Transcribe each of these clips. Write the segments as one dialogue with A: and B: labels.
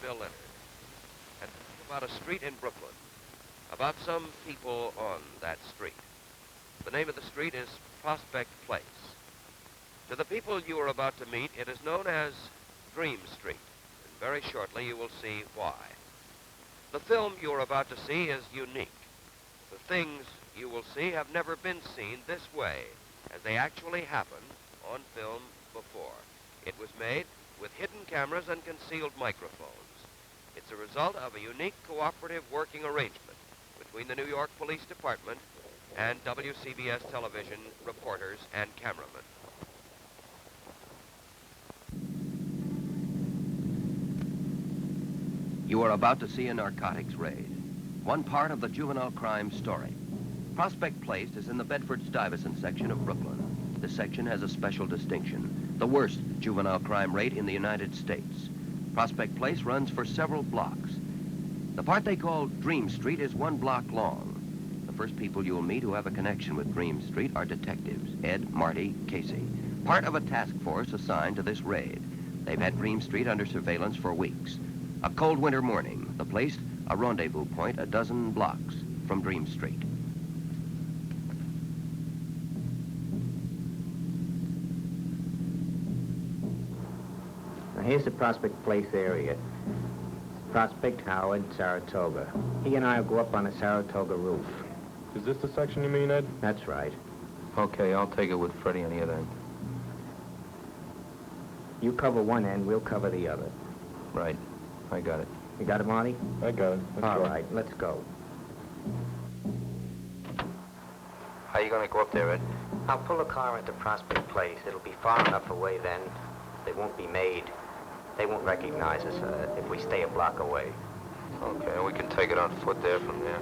A: Bill Leonard. And about a street in Brooklyn, about some people on that street. The name of the street is Prospect Place. To the people you are about to meet, it is known as Dream Street, and very shortly you will see why. The film you are about to see is unique. The things you will see have never been seen this way, as they actually happened on film before. It was made with hidden cameras and concealed microphones. It's a result of a unique cooperative working arrangement between the New York Police Department and WCBS television reporters and cameramen.
B: You are about to see a narcotics raid, one part of the juvenile crime story. Prospect Place is in the Bedford-Stuyvesant section of Brooklyn. This section has a special distinction, the worst juvenile crime rate in the United States. Prospect Place runs for several blocks. The part they call Dream Street is 1 block long. The first people you'll meet who have a connection with Dream Street are detectives, Ed, Marty, Casey, part of a task force assigned to this raid. They've had Dream Street under surveillance for weeks. A cold winter morning, the place, a rendezvous point a dozen blocks from Dream Street.
C: Now here's the Prospect Place area. Prospect, Howard, Saratoga. He and I will go up on the Saratoga roof.
D: Is this the section you mean, Ed?
C: That's right.
D: Okay, I'll take it with Freddie on the other end.
C: You cover one end, we'll cover the other.
D: Right. I got it.
C: You got it, Marty?
D: I got it.
C: All right, let's go.
D: How you gonna go up there, Ed?
C: I'll pull a car into Prospect Place. It'll be far enough away then. They won't be made. They won't recognize us if we stay a block away.
D: Okay, we can take it on foot there from there.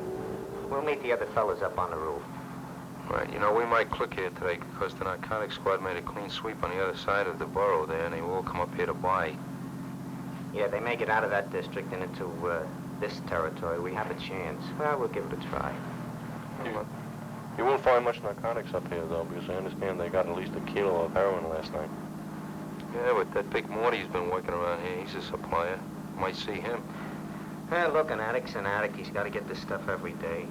C: We'll meet the other fellas up on the roof.
D: Right, you know, we might click here today because the narcotics squad made a clean sweep on the other side of the borough there, and they will all come up here to buy.
C: Yeah, they may get out of that district and into this territory. We have a chance. Well, we'll give it a try.
D: You won't find much narcotics up here, though, because I understand they got at least a kilo of heroin last night. Yeah, but that big Morty's been working around here. He's a supplier. Might see him.
C: Well, look, an addict's an addict. He's got to get this stuff every day.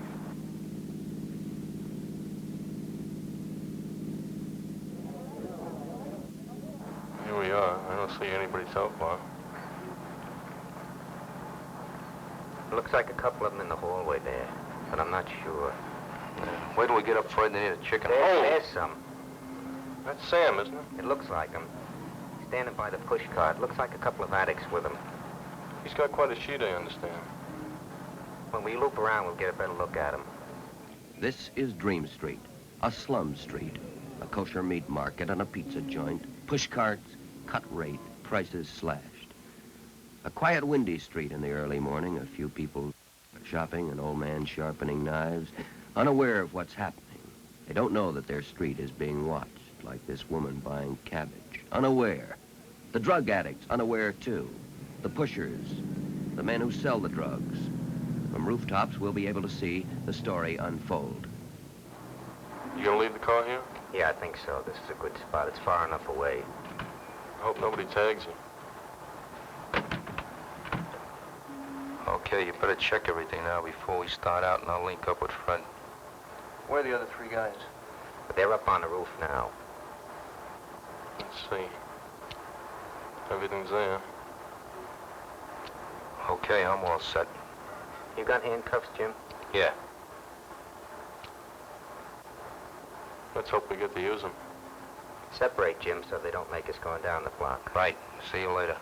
D: Here we are. I don't see anybody so far.
C: Looks like a couple of them in the hallway there, but I'm not sure.
D: Yeah. Wait till we get up Fred, they need a chicken.
C: There's some.
D: That's Sam, isn't it?
C: It looks like him. Standing by the pushcart. Looks like a couple of addicts with him.
D: He's got quite a sheet, I understand.
C: When we loop around, we'll get a better look at him.
B: This is Dream Street, a slum street, a kosher meat market and a pizza joint, pushcarts, cut rate, prices slashed. A quiet, windy street in the early morning, a few people shopping, an old man sharpening knives, unaware of what's happening. They don't know that their street is being watched, like this woman buying cabbage, unaware. The drug addicts, unaware too. The pushers, the men who sell the drugs. From rooftops, we'll be able to see the story unfold.
D: You gonna leave the car here?
C: Yeah, I think so. This is a good spot. It's far enough away.
D: I hope nobody tags you. Okay, you better check everything now before we start out, and I'll link up with Fred. Where are the other 3 guys?
C: But they're up on the roof now.
D: Let's see. Everything's there. Okay, I'm all set.
C: You got handcuffs, Jim?
D: Yeah. Let's hope we get to use them.
C: Separate, Jim, so they don't make us going down the block.
D: Right. See you later.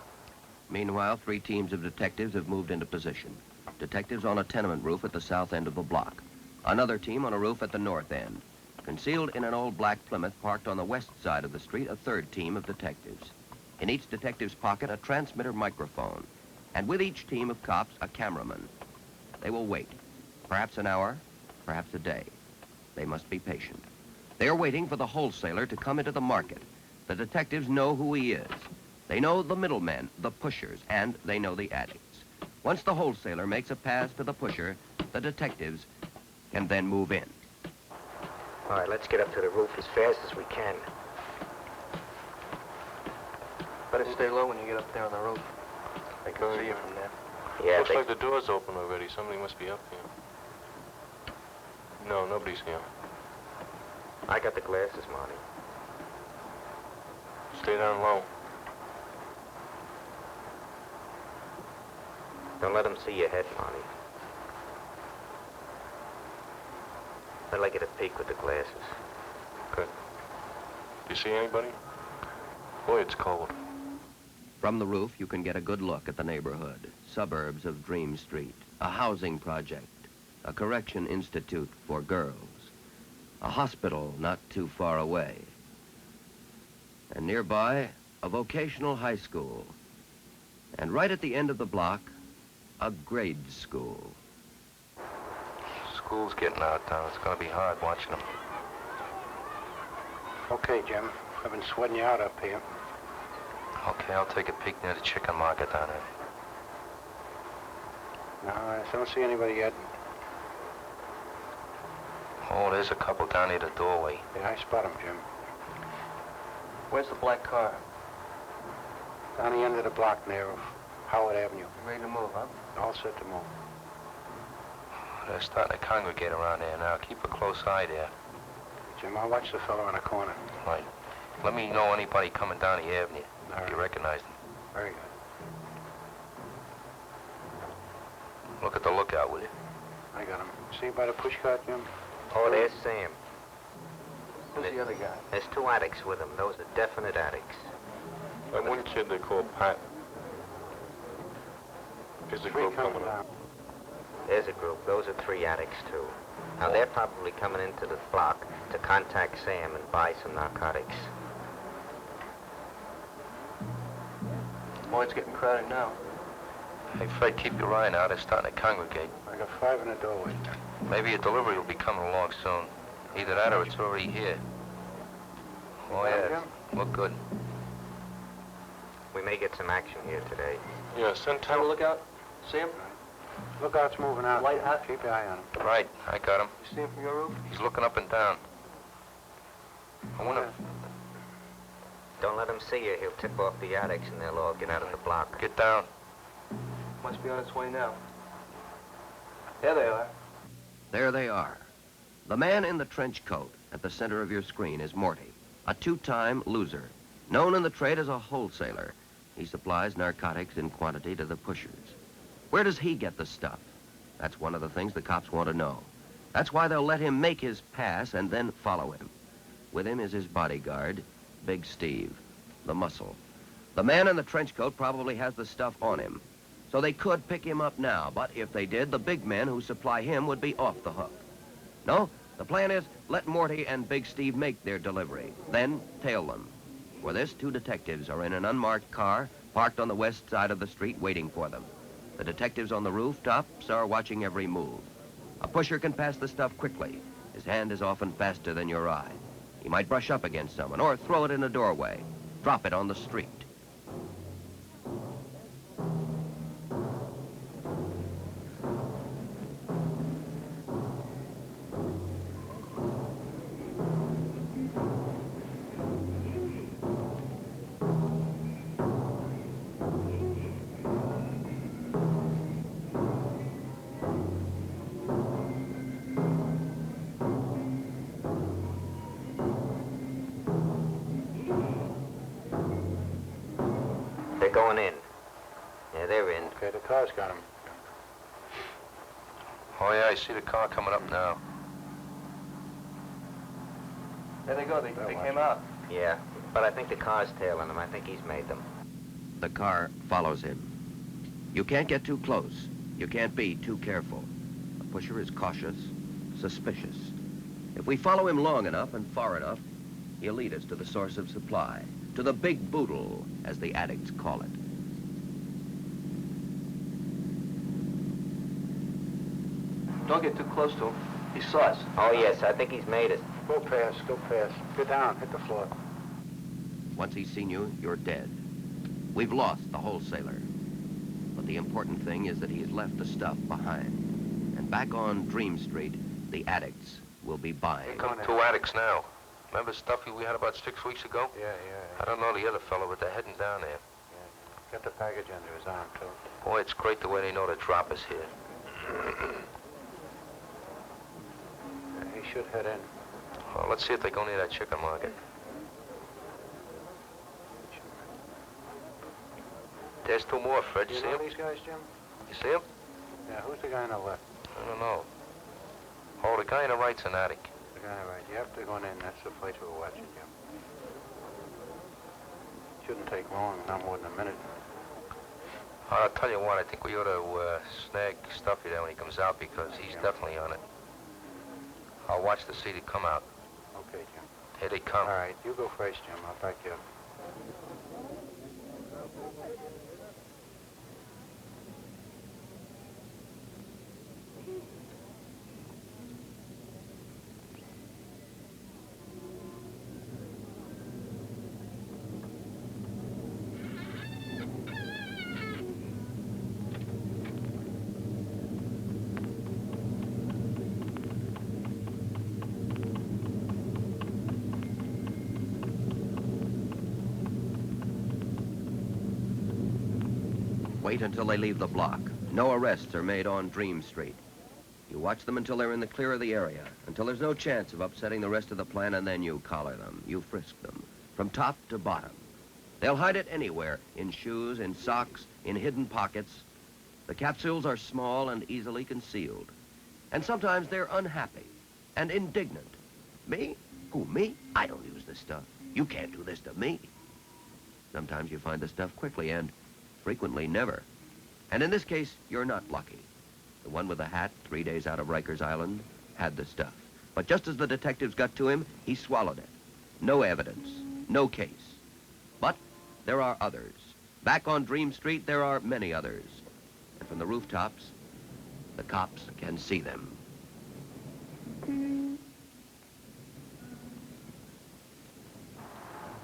B: Meanwhile, 3 teams of detectives have moved into position. Detectives on a tenement roof at the south end of the block. Another team on a roof at the north end. Concealed in an old black Plymouth parked on the west side of the street, a 3rd team of detectives. In each detective's pocket, a transmitter microphone. And with each team of cops, a cameraman. They will wait. Perhaps an hour, perhaps a day. They must be patient. They are waiting for the wholesaler to come into the market. The detectives know who he is. They know the middlemen, the pushers, and they know the addicts. Once the wholesaler makes a pass to the pusher, the detectives can then move in.
C: All right, let's get up to the roof as fast as we can.
D: Better stay low when you get up there on the roof. They can see you from there.
C: Yeah,
D: Looks like the door's open already. Somebody must be up here. No, nobody's here.
C: I got the glasses, Marty.
D: Stay down low.
C: Don't let them see your head, Marty. I'd like you to peek with the glasses.
D: Good. Do you see anybody? Boy, it's cold.
B: From the roof, you can get a good look at the neighborhood, suburbs of Dream Street, a housing project, a correction institute for girls, a hospital not too far away, and nearby, a vocational high school, and right at the end of the block, a grade school.
D: School's getting out now. It's gonna be hard watching them.
E: Okay, Jim. I've been sweating you out up here.
D: Okay, I'll take a peek near the chicken market down there.
E: No, I don't see anybody yet.
D: Oh, there's a couple down near the doorway.
E: Yeah, I spot them, Jim.
D: Where's the black car?
E: Down the end of the block near Howard Avenue.
D: You ready to move, huh?
E: All set to move.
D: They're starting to congregate around there now. Keep a close eye there.
E: Jim, I'll watch the fellow in the corner.
D: Right. Let me know anybody coming down the avenue.
E: All
D: If you
E: right.
D: recognize them.
E: Very good.
D: Look at the lookout, will you?
E: I got him. See by the pushcart, Jim?
C: Oh, there's Sam.
D: Who's the other guy?
C: There's 2 addicts with him. Those are definite addicts.
D: That one kid they call Pat. Is the
E: Three
D: group
E: coming
D: coming
E: down.
D: up?
C: There's a group. Those are 3 addicts, too. Now, they're probably coming into the block to contact Sam and buy some narcotics.
D: Boy, it's getting crowded now. Hey, Fred, keep your eye out. They're starting to congregate.
E: I got 5 in the doorway.
D: Maybe a delivery will be coming along soon. Either that or it's already here. Oh, yeah. Look good.
C: We may get some action here today.
D: Yeah, send Tom.
F: Look out, Sam.
E: Lookout's moving out.
F: Light hot.
E: Keep your eye on him.
D: Right, I got him.
F: You see him from your roof?
D: He's looking up and down. I wonder if...
C: Don't let him see you. He'll tip off the addicts and they'll all get out of the block.
D: Get down.
F: Must be on its way now. There they are.
B: There they are. The man in the trench coat at the center of your screen is Morty, a 2-time loser, known in the trade as a wholesaler. He supplies narcotics in quantity to the pushers. Where does he get the stuff? That's one of the things the cops want to know. That's why they'll let him make his pass and then follow him. With him is his bodyguard, Big Steve, the muscle. The man in the trench coat probably has the stuff on him, so they could pick him up now, but if they did, the big men who supply him would be off the hook. No, the plan is let Morty and Big Steve make their delivery, then tail them. For this, 2 detectives are in an unmarked car parked on the west side of the street waiting for them. The detectives on the rooftops are watching every move. A pusher can pass the stuff quickly. His hand is often faster than your eye. He might brush up against someone or throw it in a doorway, drop it on the street.
C: They're going in. Yeah, they're in.
E: Okay, the car's got him.
D: Oh, yeah, I see the car coming up now.
F: There they go. They came out.
C: Yeah, but I think the car's tailing them. I think he's made them.
B: The car follows him. You can't get too close. You can't be too careful. The pusher is cautious, suspicious. If we follow him long enough and far enough, he'll lead us to the source of supply, to the big boodle, as the addicts call it.
F: Don't get too close to him. He saw us.
C: Oh, yes, I think he's made it.
E: Go past, go past. Get down, hit the floor.
B: Once he's seen you, you're dead. We've lost the wholesaler. But the important thing is that he's left the stuff behind. And back on Dream Street, the addicts will be buying.
D: Come 2 addicts now. Remember Stuffy we had about 6 weeks ago?
E: Yeah.
D: I don't know the other fellow, but they're heading down there.
E: Got the package under his arm, too.
D: Boy, it's great the way they know to drop us here.
E: He should head in.
D: Well, let's see if they go near that chicken market. There's two more, Fred.
E: Do
D: You
E: you
D: see
E: know
D: them?
E: these guys, Jim?
D: You see them?
E: Yeah, who's the guy on the left?
D: I don't know. Oh, the guy on the right's an addict.
E: The guy right. You have to go in. That's the place we're watching, Jim. Shouldn't take long, not more than a minute.
D: I'll tell you what, I think we ought to snag Stuffy there when he comes out because he's definitely on it. I'll watch to see to come out.
E: Okay, Jim.
D: Here they come.
E: All right, you go first, Jim. I'll back you up.
B: Wait until they leave the block. No arrests are made on Dream Street. You watch them until they're in the clear of the area, until there's no chance of upsetting the rest of the plan, and then you collar them. You frisk them, from top to bottom. They'll hide it anywhere, in shoes, in socks, in hidden pockets. The capsules are small and easily concealed. And sometimes they're unhappy and indignant. Me? Who, me? I don't use this stuff. You can't do this to me. Sometimes you find the stuff quickly and frequently never. And in this case, you're not lucky. The one with the hat, 3 days out of Rikers Island, had the stuff. But just as the detectives got to him, he swallowed it. No evidence, no case. But there are others. Back on Dream Street, there are many others. And from the rooftops, the cops can see them.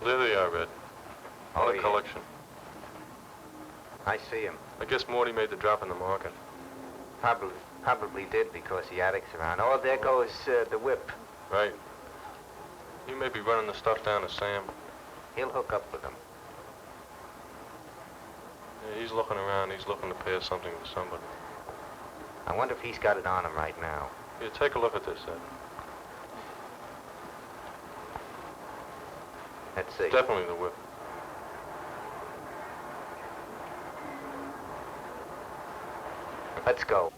D: There they are, Red.
E: Oh,
D: On the
E: yeah.
D: collection.
E: I see him.
D: I guess Morty made the drop in the market.
E: Probably did because the addicts around. Oh, there goes the whip.
D: Right. He may be running the stuff down to Sam.
E: He'll hook up with them.
D: Yeah, he's looking around. He's looking to pair something to somebody.
E: I wonder if he's got it on him right now.
D: Here, take a look at this, Ed.
E: Let's see.
D: Definitely the whip.
E: Let's go.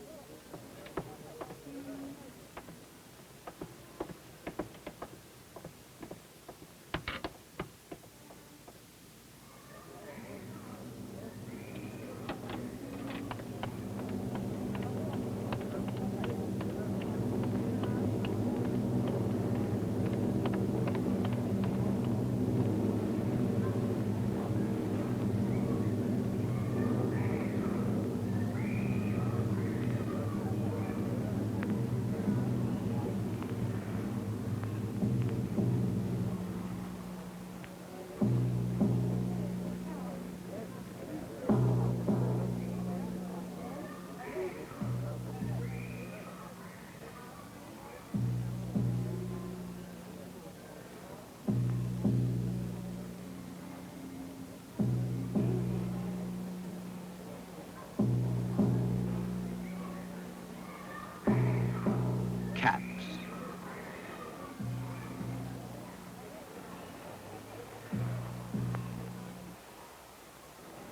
B: Caps.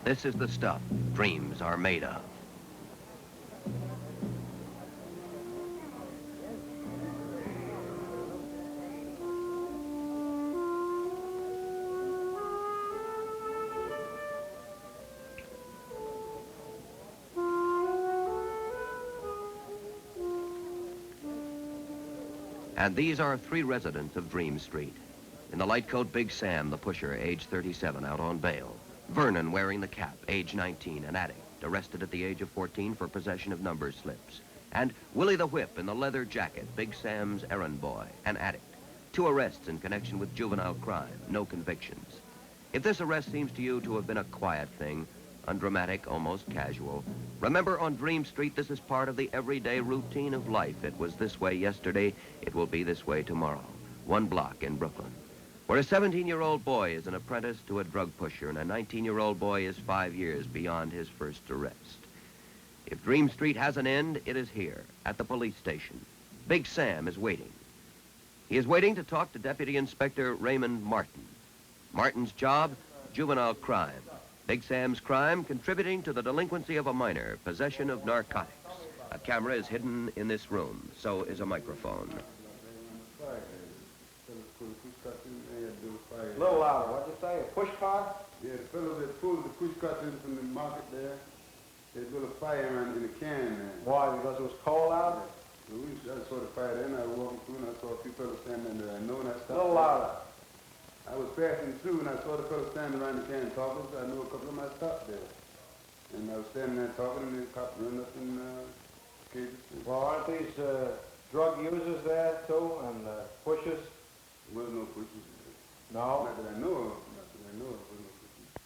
B: This is the stuff dreams are made of. And these are 3 residents of Dream Street. In the light coat, Big Sam, the pusher, age 37, out on bail. Vernon, wearing the cap, age 19, an addict, arrested at the age of 14 for possession of number slips. And Willie the Whip in the leather jacket, Big Sam's errand boy, an addict. 2 arrests in connection with juvenile crime, no convictions. If this arrest seems to you to have been a quiet thing, undramatic, almost casual, remember, on Dream Street, this is part of the everyday routine of life. It was this way yesterday. It will be this way tomorrow. 1 block in Brooklyn. where a 17-year-old boy is an apprentice to a drug pusher and a 19-year-old boy is 5 years beyond his first arrest. If Dream Street has an end, it is here, at the police station. Big Sam is waiting. He is waiting to talk to Deputy Inspector Raymond Martin. Martin's job, juvenile crime. Big Sam's crime, contributing to the delinquency of a minor, possession of narcotics. A camera is hidden in this room. So is a microphone.
G: A little louder. What'd you say? A pushcart?
H: Yeah, the fellow that pulled the pushcart in from the market there, they built a fire in the can there.
G: Why? Because it was cold out?
H: So I saw the fire there, and I was walking through, and I saw a few fellows standing there. I know, and I stopped.
G: A little louder.
H: I was passing through, and I saw the fellow standing around the can talking, so I knew a couple of them. I stopped there. And I was standing there talking, and the cop ran up and cages.
G: Well, aren't these drug users there, too, and pushers?
H: There was no pushers.
G: No?
H: Not that I know of. Not that I know of. There was no pushers.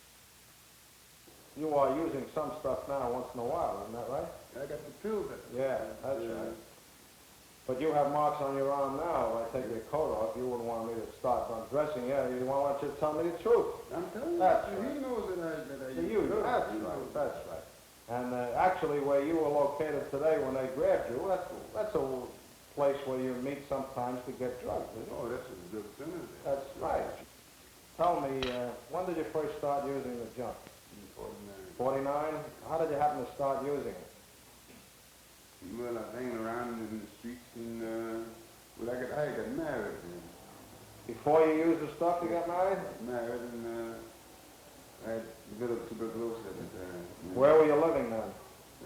G: You are using some stuff now once in a while, isn't that right?
H: I got the pills.
G: Yeah, that's right. But you have marks on your arm now. If I take your coat off, you wouldn't want me to start undressing you. You want you to tell me the truth.
H: I'm telling you.
G: That's
H: He
G: right.
H: knows that I
G: So you do. That's right. That's right. And actually, where you were located today when they grabbed you, that's a place where you meet sometimes to get drugs, isn't it?
H: Oh, that's a good center.
G: That's right. Tell me, when did you first start using the junk?
H: 49.
G: 49? How did you happen to start using it?
H: Well, I was hanging around in the streets, and well, I got married. Then.
G: Before you used the stuff, you got married?
H: Married, and I had developed tuberculosis at the time.
G: Where were you living then?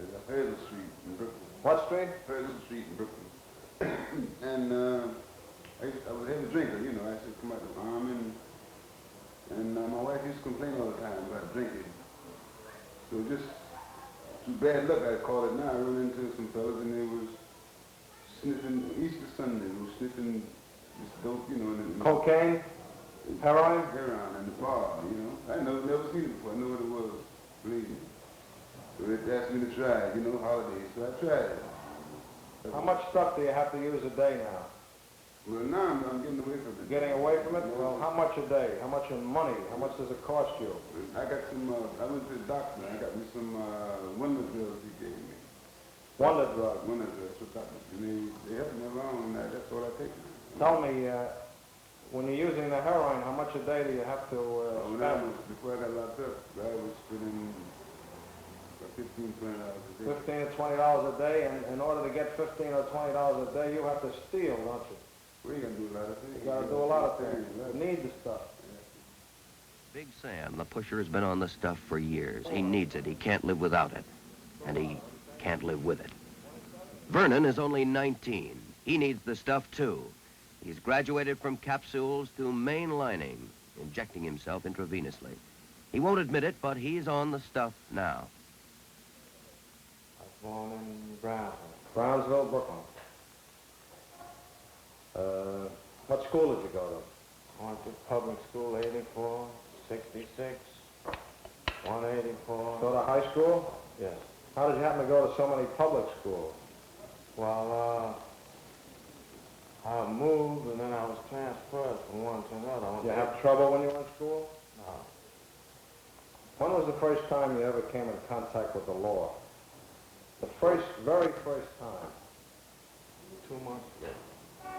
H: At Hazel Street in Brooklyn.
G: What street?
H: Hazel Street in Brooklyn. And I was a heavy drinker, you know. I used to come out the farm, and my wife used to complain all the time about drinking. So just through bad luck, I call it now. I run into some fellas, and they was sniffing Easter Sunday. They was sniffing this dope, you know. And
G: Cocaine? Heroin?
H: Heroin in the bar, you know. I never seen it before. I knew what it was, believe me. So they asked me to try it, you know, holidays. So I tried it.
G: How much stuff do you have to use a day now?
H: Well, now I'm getting away from it.
G: Getting away from it? Well, how much a day? How much in money? How much does it cost you?
H: I got some, I went to the doctor. I got me some wonder drugs he gave me.
G: Wonder drug?
H: Wonder drugs for doctors. And they helped me along, and that's all I take.
G: Tell me, when you're using the heroin, how much a day do you have to spend?
H: Before I got locked up, I was spending about $15, $20 a day.
G: $15 or $20 a day, and in order to get $15 or $20 a day, you have to steal, don't you?
H: Well, you got to do a lot of things.
G: You got to do a lot of things. You need the stuff.
B: Big Sam, the pusher, has been on the stuff for years. He needs it. He can't live without it. And he can't live with it. Vernon is only 19. He needs the stuff, too. He's graduated from capsules to mainlining, injecting himself intravenously. He won't admit it, but he's on the stuff now.
G: I was born in Brownsville. Brownsville, Brooklyn. What school did you go to? I went to public school, 84, 66, 184. Go to high school? Yes. How did you happen to go to so many public schools? Well, I moved, and then I was transferred from one to another. Did you have trouble when you were in school? No. When was the first time you ever came in contact with the law? The very first time? 2 months ago.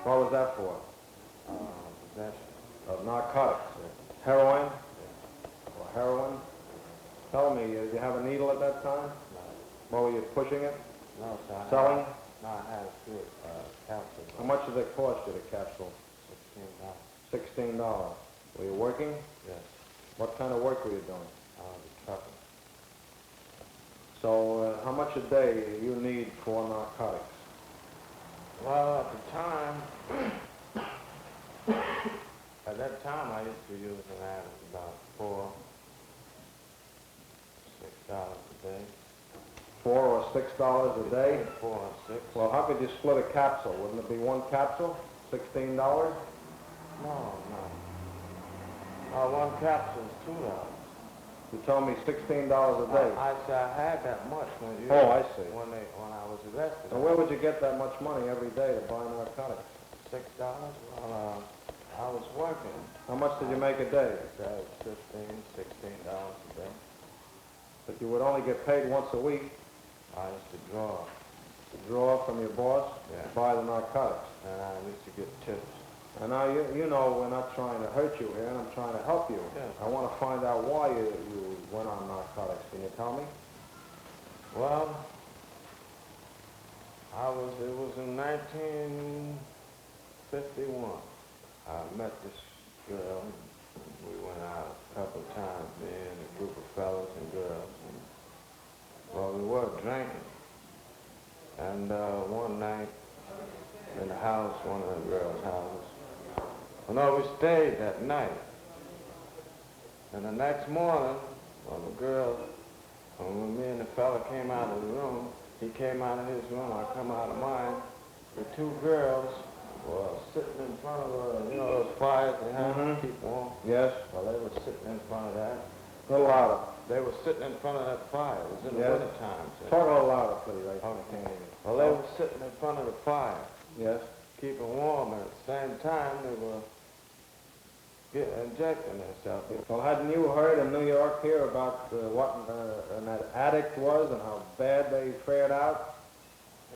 G: What was that for? Possession. Of narcotics? Yeah. Heroin? Yeah. Or heroin? Tell me, did you have a needle at that time? No. What, were you pushing it? No, sir. Selling? No, I had a few capsules. How much did it cost you, the capsule? $16. $16. Were you working? Yes. What kind of work were you doing? Trucking. So, how much a day do you need for narcotics? Well, at that time, I used to use an average about $4, $6 a day. $4 or $6 a day? 4 or 6. Well, how could you split a capsule? Wouldn't it be one capsule? $16? No. One capsule is $2. You told me $16 a day. I had that much when you. Oh, I see. When I was arrested. And where would you get that much money every day to buy narcotics? $6. Well, I was working. How much did you make a day? $15, $16 a day. But you would only get paid once a week. I used to draw. To draw from your boss? Yeah. To buy the narcotics. And I used to get tips. And now, you know we're not trying to hurt you here, and I'm trying to help you. Yeah. I want to find out why you went on narcotics. Can you tell me? Well, it was in 1951. I met this girl. We went out a couple of times, me and a group of fellas and girls. And, well, we were drinking. And one night in the house, one of the girls' houses, well, no, we stayed that night. And the next morning, when me and the fella came out of the room, he came out of his room, I come out of mine. The two girls were sitting in front of those fires they have to keep warm. Yes. Well, they were sitting in front of that. A little louder. They were sitting in front of that fire. It was in the winter time. So. Talk a little louder, please. I can't hear you. Well, they were sitting in front of the fire. Yes. Keeping warm, and at the same time, they were injecting themselves. Well, hadn't you heard in New York here about what an addict was and how bad they fared out?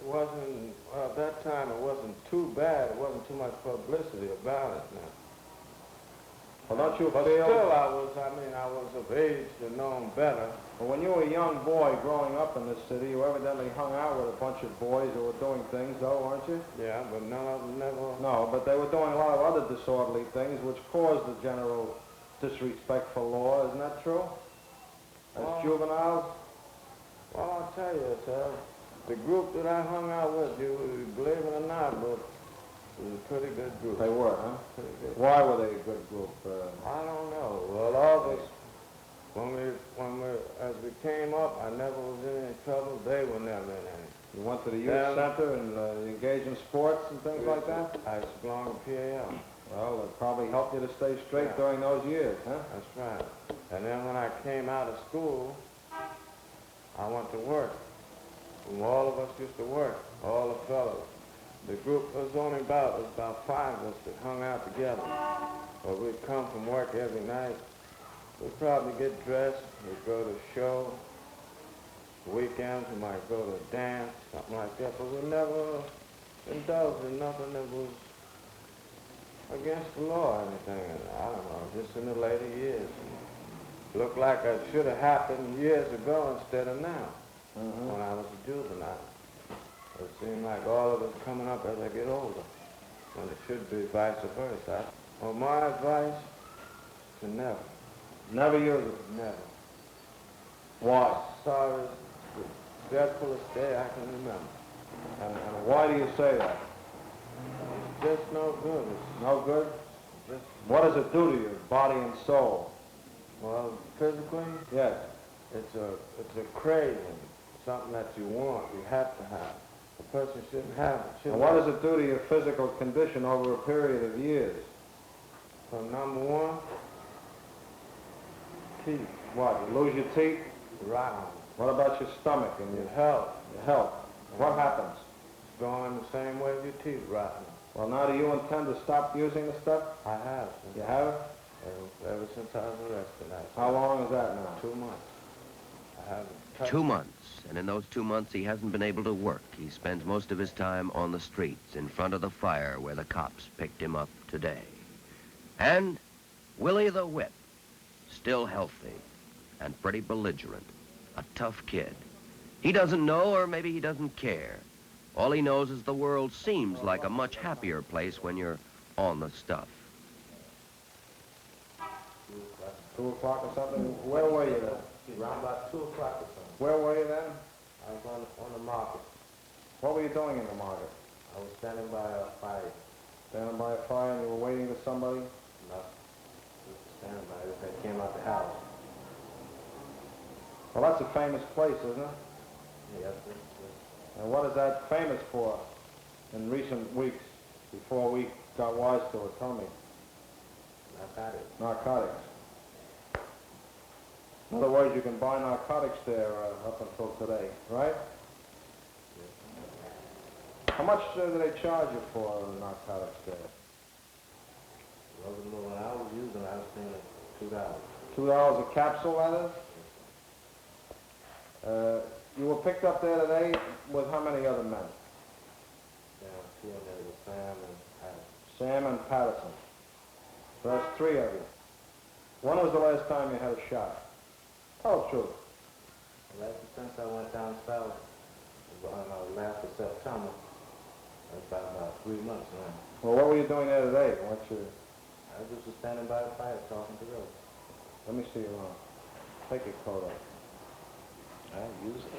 G: It wasn't, well, at that time, it wasn't too bad. It wasn't too much publicity about it now. Well, don't you feel... Still, I was of age to know better. Well, when you were a young boy growing up in this city, you evidently hung out with a bunch of boys who were doing things, though, weren't you? Yeah, but none of them never... No, but they were doing a lot of other disorderly things which caused the general disrespect for law. Isn't that true? As juveniles? Well, I'll tell you, sir, the group that I hung out with, you believe it or not, but it was a pretty good group. They were, huh? Pretty good. Why were they a good group? I don't know. Well, all of us, as we came up, I never was in any trouble. They were never in any. You went to the youth center and engaged in sports and things like that? I used to belong to PAL. Well, it probably helped you to stay straight during those years, huh? That's right. And then when I came out of school, I went to work. And all of us used to work, all the fellows. The group was about 5 of us that hung out together. Well, we'd come from work every night. We'd probably get dressed, we'd go to a show. Weekends, we might go to a dance, something like that, but we never indulged in nothing that was against the law or anything. I don't know, just in the later years. It looked like it should have happened years ago instead of now, when I was a juvenile. It seemed like all of us coming up as I get older, when it should be vice versa. Well, my advice is to never. Never use it? Never. Why? Sorry, the dreadfulest day I can remember. And why do you say that? It's just no good. It's no good? Just... What does it do to your body and soul? Well, physically? Yes. It's a craving, something that you want, you have to have. A person shouldn't have it. And what does it do to your physical condition over a period of years? Well, number one, teeth. What, you lose your teeth? Right. What about your stomach and your health? Your health. What happens? It's going the same way as your teeth rotten. Well, now do you intend to stop using the stuff? I have. You have? Ever since I was arrested. How long is that now? 2 months. I haven't touched
B: 2 months, and in those 2 months he hasn't been able to work. He spends most of his time on the streets in front of the fire where the cops picked him up today. And Willie the Whip, still healthy and pretty belligerent, a tough kid. He doesn't know, or maybe he doesn't care. All he knows is the world seems like a much happier place when you're on the stuff.
G: 2 o'clock or something? Where were you then?
F: Around about 2 o'clock or something.
G: Where were you then?
F: I was on the market.
G: What were you doing in the market?
F: I was standing by a fire.
G: Standing by a fire and you were waiting for somebody?
F: No. Just standing by it. They came out the house.
G: Well, that's a famous place, isn't it?
F: Yes, yes.
G: And what is that famous for in recent weeks before we got wise to it? Tell me.
F: Narcotics.
G: Narcotics. In other words, you can buy narcotics there up until today, right?
F: Yes.
G: How much do they charge you for narcotics there?
F: Wasn't
G: $2 a capsule, that is? You were picked up there today with how many other men?
F: Yeah, two of them were Sam and Patterson.
G: Sam and Patterson. So that's 3 of you. When was the last time you had a shot? Tell the truth.
F: Well, ever since I went down south, last of September, that's about 3 months now.
G: Well, what were you doing there today?
F: I just was standing by the fire talking to Rose.
G: Let me see your arm. Take your coat off.
F: I used it.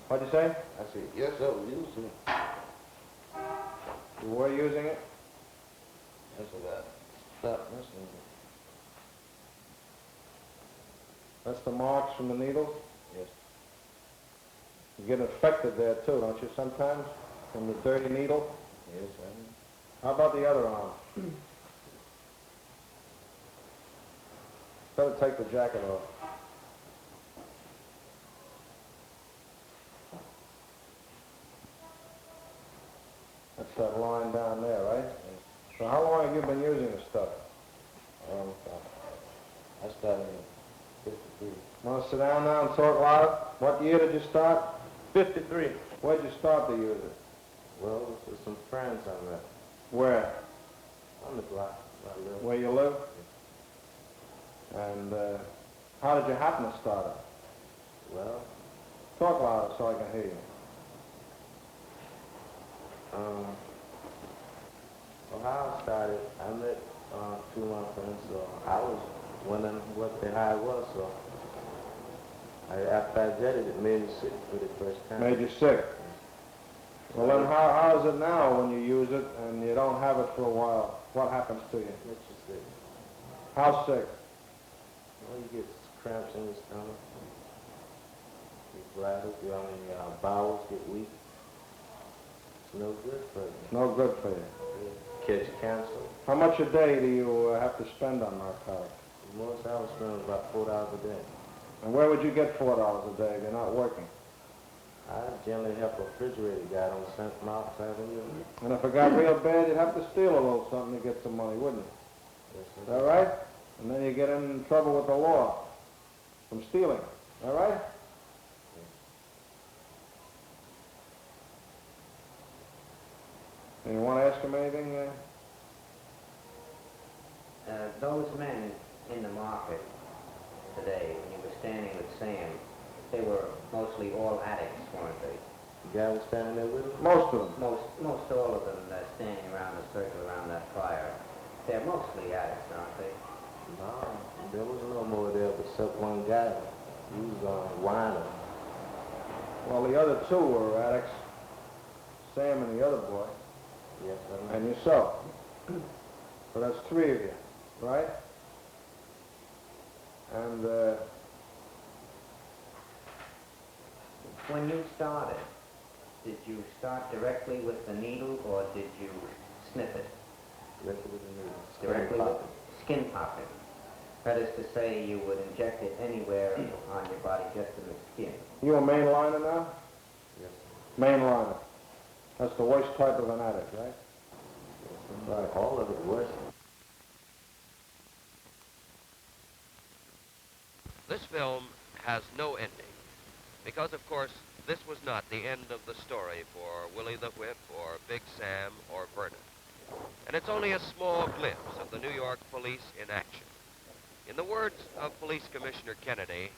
G: What'd you say?
F: I said, yes, I was using it.
G: You were using it?
F: That's about it. Stop listening.
G: That's the marks from the needles?
F: Yes.
G: You get infected there too, don't you, sometimes? From the dirty needle?
F: Yes, I do.
G: How about the other arm? Better take the jacket off. That's that line down there, right? So how long have you been using this stuff?
F: I started in 53.
G: Want to sit down now and talk louder? What year did you start?
F: 53.
G: Where'd you start to use it?
F: Well, with some friends I met.
G: Where?
F: On the block where I live.
G: Where you live? And how did you happen to start it?
F: Well,
G: Talk louder so I can hear you.
F: well, how I started, I met 2 of my friends, so I was wondering what the high was, so after I jetted it, made me sick for the first time.
G: Made you sick. Well, then how is it now when you use it and you don't have it for a while? What happens to you?
F: Makes you sick.
G: How sick?
F: Well, you get cramps in your stomach, your bladder, your bowels get weak. It's no good for you.
G: No good for you.
F: Catch cancer.
G: How much a day do you have to spend on narcotics?
F: Most I was spending about $4 a day.
G: And where would you get $4 a day if you're not working?
F: I generally help a refrigerator guy on St. Mark's Avenue.
G: And if it got real bad, you'd have to steal a little something to get some money, wouldn't you?
F: Yes,
G: Is
F: sir.
G: that right? And then you get in trouble with the law from stealing. All right? And you want to ask him anything?
C: Those men in the market today, when you were standing with Sam, they were mostly all addicts, weren't they?
F: The guy was standing there with him?
G: Most of them.
C: Most all of them standing around the circle around that fire. They're mostly addicts, aren't they?
F: No, there was no more there except one guy. He was a whiner.
G: Well, the other 2 were addicts. Sam and the other boy.
F: Yes, I know.
G: And yourself. So that's 3 of you, right? And
C: When you started, did you start directly with the needle or did you sniff it?
F: Directly with the needle.
C: Directly with skin popping. That is to say, you would inject it anywhere on your body, just in the skin.
G: you a mainliner now?
F: Yes, sir.
G: Mainliner. That's the worst type of an addict, right?
F: Yes, sir. Right. All of it worse.
A: This film has no ending because, of course, this was not the end of the story for Willie the Whip or Big Sam or Vernon. And it's only a small glimpse of the New York police in action. In the words of Police Commissioner Kennedy,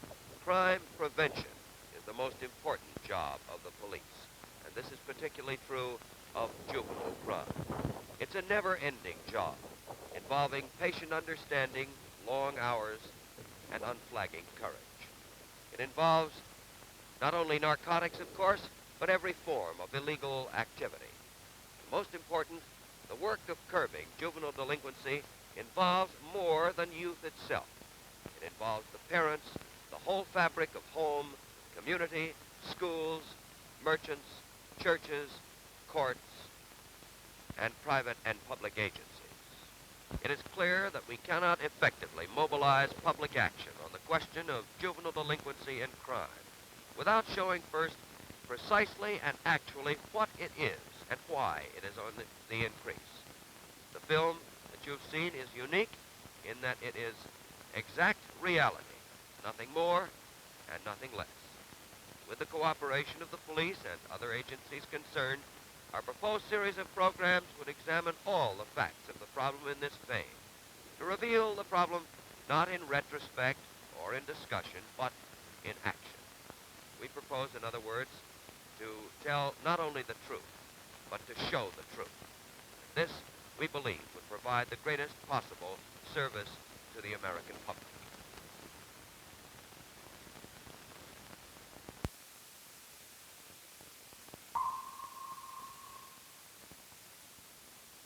A: crime prevention is the most important job of the police. And this is particularly true of juvenile crime. It's a never-ending job involving patient understanding, long hours, and unflagging courage. It involves not only narcotics, of course, but every form of illegal activity. Most important, the work of curbing juvenile delinquency involves more than youth itself. It involves the parents, the whole fabric of home, community, schools, merchants, churches, courts, and private and public agencies. It is clear that we cannot effectively mobilize public action on the question of juvenile delinquency and crime without showing first precisely and actually what it is and why it is on the increase. The film that you've seen is unique in that it is exact reality, nothing more and nothing less. With the cooperation of the police and other agencies concerned, our proposed series of programs would examine all the facts of the problem in this vein, to reveal the problem not in retrospect or in discussion, but in action. We propose, in other words, to tell not only the truth, but to show the truth. This, we believe, would provide the greatest possible service to the American public.